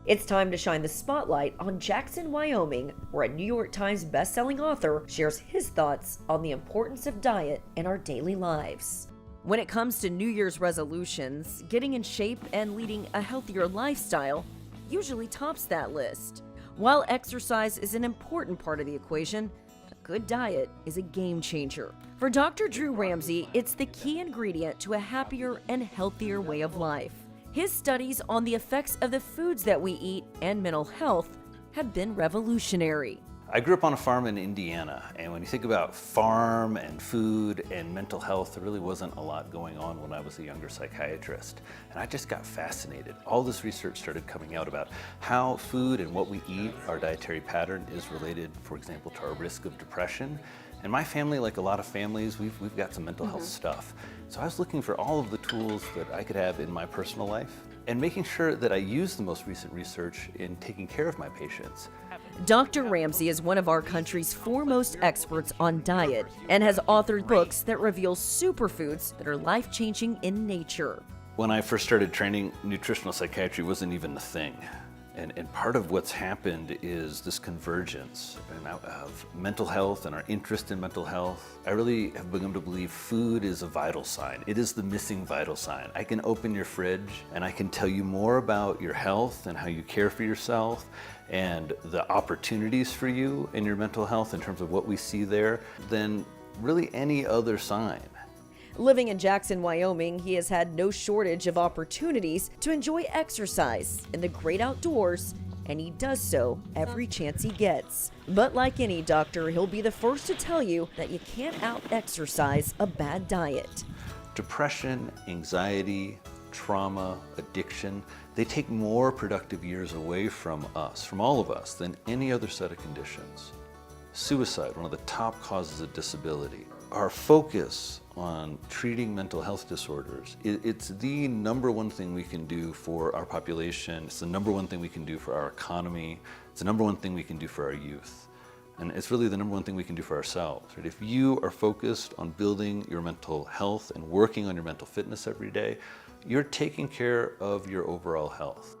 It's time to shine the spotlight on Jackson, Wyoming, where a New York Times bestselling author shares his thoughts on the importance of diet in our daily lives. When it comes to New Year's resolutions, getting in shape and leading a healthier lifestyle usually tops that list. While exercise is an important part of the equation, a good diet is a game changer. For Dr. Drew Ramsay, it's the key ingredient to a happier and healthier way of life. His studies on the effects of the foods that we eat and mental health have been revolutionary. I grew up on a farm in Indiana, and when you think about farm and food and mental health, there really wasn't a lot going on when I was a younger psychiatrist. And I just got fascinated. All this research started coming out about how food and what we eat, our dietary pattern, is related, for example, to our risk of depression. And my family, like a lot of families, we've got some mental health stuff. So I was looking for all of the tools that I could have in my personal life and making sure that I use the most recent research in taking care of my patients. Dr. Ramsay is one of our country's foremost experts on diet and has authored books that reveal superfoods that are life-changing in nature. When I first started training, nutritional psychiatry wasn't even a thing. And part of what's happened is this convergence of mental health and our interest in mental health. I really have begun to believe food is a vital sign. It is the missing vital sign. I can open your fridge and I can tell you more about your health and how you care for yourself and the opportunities for you in your mental health in terms of what we see there than really any other sign. Living in Jackson, Wyoming, he has had no shortage of opportunities to enjoy exercise in the great outdoors, and he does so every chance he gets. But like any doctor, he'll be the first to tell you that you can't out-exercise a bad diet. Depression, anxiety, trauma, addiction, they take more productive years away from us, from all of us, than any other set of conditions. Suicide, one of the top causes of disability. Our focus on treating mental health disorders, it's the number one thing we can do for our population. It's the number one thing we can do for our economy. It's the number one thing we can do for our youth. And it's really the number one thing we can do for ourselves. Right? If you are focused on building your mental health and working on your mental fitness every day, you're taking care of your overall health.